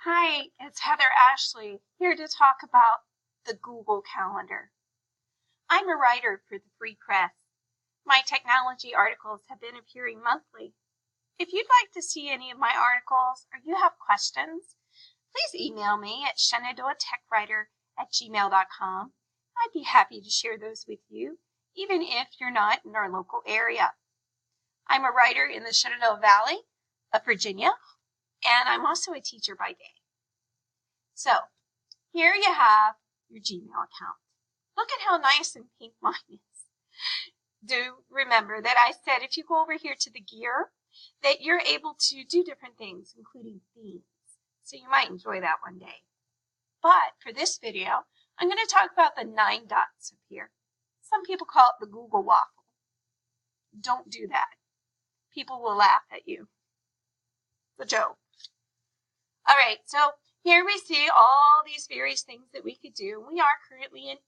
Hi, it's Heather Ashley, here to talk about the Google Calendar. I'm a writer for the Free Press. My technology articles have been appearing monthly. If you'd like to see any of my articles or you have questions, please email me at shenandoahtechwriter@gmail.com. I'd be happy to share those with you, even if you're not in our local area. I'm a writer in the Shenandoah Valley of Virginia, and I'm also a teacher by day. So here you have your Gmail account. Look at how nice and pink mine is. Do remember that I said if you go over here to the gear, that you're able to do different things, including themes. So you might enjoy that one day. But for this video, I'm going to talk about the 9 dots up here. Some people call it the Google waffle. Don't do that. People will laugh at you. It's a joke. All right, so here we see all these various things that we could do. We are currently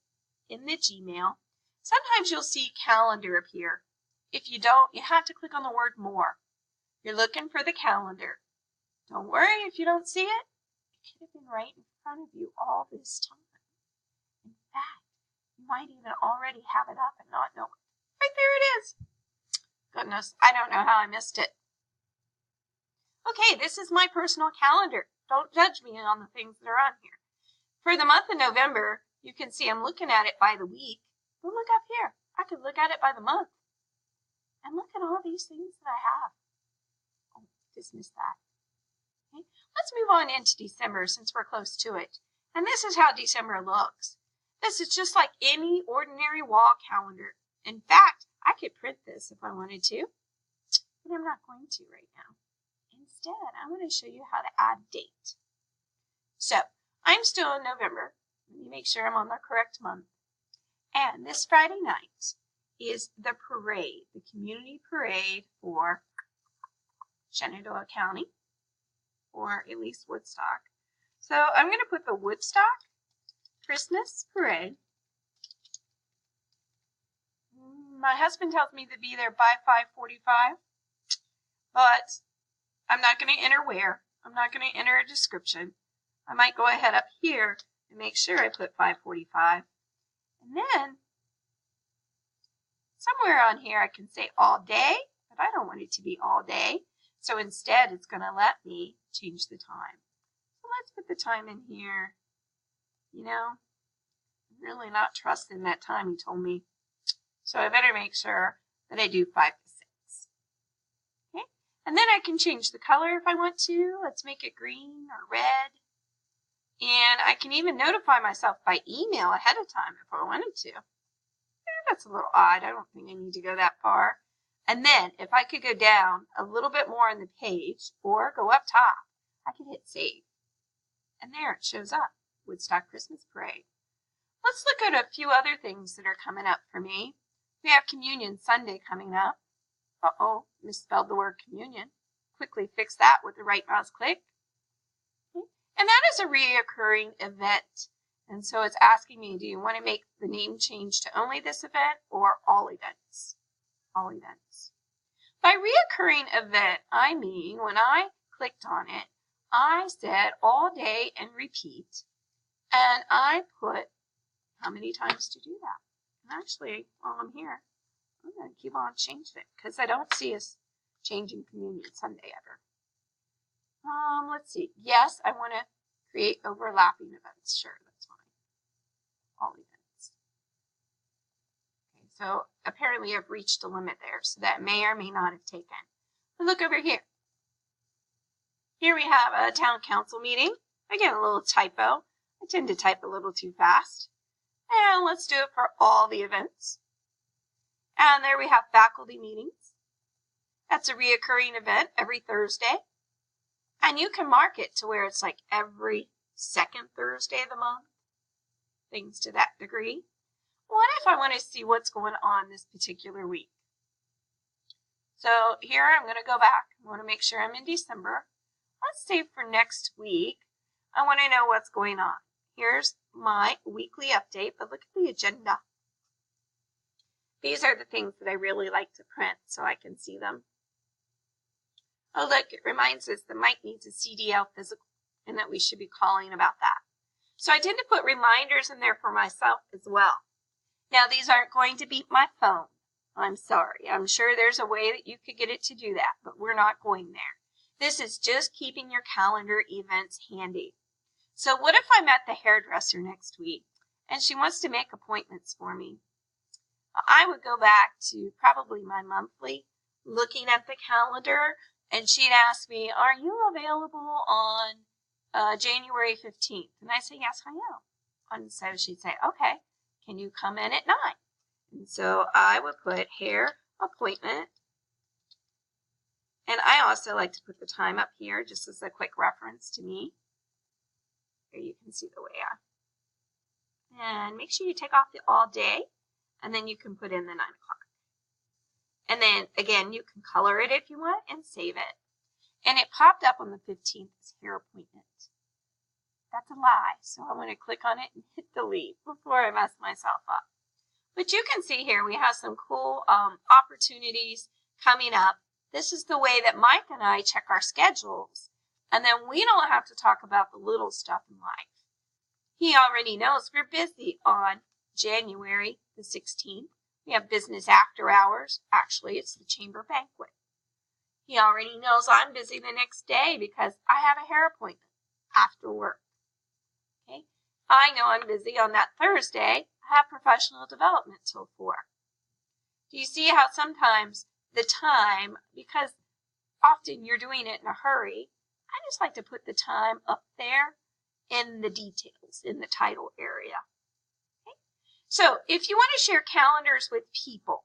in the Gmail. Sometimes you'll see calendar appear. If you don't, you have to click on the word more. You're looking for the calendar. Don't worry if you don't see it. It could have been right in front of you all this time. In fact, you might even already have it up and not know it. Right there it is. Goodness, I don't know how I missed it. Okay, this is my personal calendar. Don't judge me on the things that are on here. For the month of November, you can see I'm looking at it by the week. But look up here. I could look at it by the month. And look at all these things that I have. Oh, dismiss that. Okay, let's move on into December since we're close to it. And this is how December looks. This is just like any ordinary wall calendar. In fact, I could print this if I wanted to, but I'm not going to right now. Instead, I want to show you how to add date. So, I'm still in November. Let me make sure I'm on the correct month. And this Friday night is the parade, the community parade for Shenandoah County, or at least Woodstock. So, I'm going to put the Woodstock Christmas Parade. My husband tells me to be there by 5:45, but I'm not going to enter where. I'm not going to enter a description. I might go ahead up here and make sure I put 5:45. And then somewhere on here I can say all day, but I don't want it to be all day. So instead it's going to let me change the time. So let's put the time in here. You know, I'm really not trusting that time he told me. So I better make sure that I do 5 to 6. Okay, and then I can change the color if I want to. Let's make it green or red. And I can even notify myself by email ahead of time if I wanted to. That's a little odd. I don't think I need to go that far. And then if I could go down a little bit more on the page or go up top, I can hit save. And there it shows up, Woodstock Christmas Parade. Let's look at a few other things that are coming up for me. We have Communion Sunday coming up. Uh-oh, misspelled the word communion. Quickly fix that with the right mouse click. Okay. And that is a reoccurring event. And so it's asking me, do you want to make the name change to only this event or all events? All events. By reoccurring event, I mean when I clicked on it, I said all day and repeat. And I put how many times to do that. And actually, while I'm here, I'm going to keep on changing it because I don't see us changing Communion Sunday ever. Let's see. Yes, I want to create overlapping events. Sure, that's fine. All events. Okay, so apparently I've reached a limit there, so that may or may not have taken. But look over here. Here we have a town council meeting. Again, a little typo. I tend to type a little too fast. And let's do it for all the events. And there we have faculty meetings. That's a reoccurring event every Thursday. And you can mark it to where it's like every second Thursday of the month. Things to that degree. What if I want to see what's going on this particular week? So here I'm going to go back. I want to make sure I'm in December. Let's say for next week, I want to know what's going on. Here's my weekly update, but look at the agenda. These are the things that I really like to print so I can see them. Oh, look, it reminds us that Mike needs a CDL and that we should be calling about that. So I tend to put reminders in there for myself as well. Now, these aren't going to beat my phone. I'm sorry. I'm sure there's a way that you could get it to do that, but we're not going there. This is just keeping your calendar events handy. So what if I'm at the hairdresser next week and she wants to make appointments for me? I would go back to probably my monthly, looking at the calendar, and she'd ask me, are you available on January 15th? And I say, yes, I am. And so she'd say, okay, can you come in at 9? And so I would put hair appointment. And I also like to put the time up here just as a quick reference to me. Here you can see the way and make sure you take off the all day, and then you can put in the 9 o'clock. And then again, you can color it if you want and save it. And it popped up on the 15th as hair appointment. That's a lie. So I'm going to click on it and hit delete before I mess myself up. But you can see here we have some cool opportunities coming up. This is the way that Mike and I check our schedules. And then we don't have to talk about the little stuff in life. He already knows we're busy on January the 16th. We have business after hours. Actually, it's the chamber banquet. He already knows I'm busy the next day because I have a hair appointment after work. Okay? I know I'm busy on that Thursday. I have professional development till 4. Do you see how sometimes the time, because often you're doing it in a hurry, I just like to put the time up there in the details, in the title area. Okay? So if you want to share calendars with people,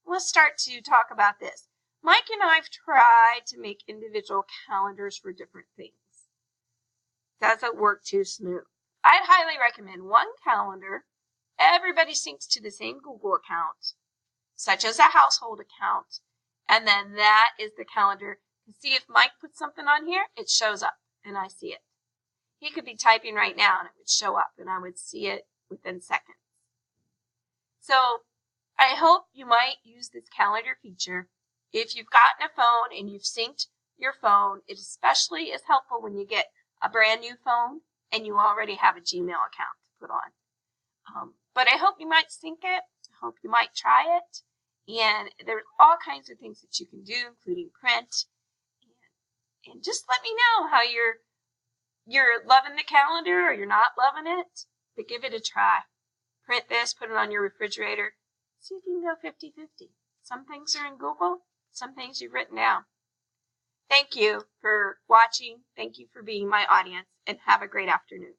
let's start to talk about this. Mike and I have tried to make individual calendars for different things. Doesn't work too smooth. I'd highly recommend one calendar. Everybody syncs to the same Google account, such as a household account. And then that is the calendar. See, if Mike puts something on here, it shows up and I see it. He could be typing right now and it would show up and I would see it within seconds. So I hope you might use this calendar feature. If you've gotten a phone and you've synced your phone, it especially is helpful when you get a brand new phone and you already have a Gmail account to put on. But I hope you might sync it. I hope you might try it. And there's all kinds of things that you can do, including print. And just let me know how you're loving the calendar or you're not loving it. But give it a try. Print this, put it on your refrigerator. See if you can go 50-50. Some things are in Google, some things you've written down. Thank you for watching. Thank you for being my audience, and have a great afternoon.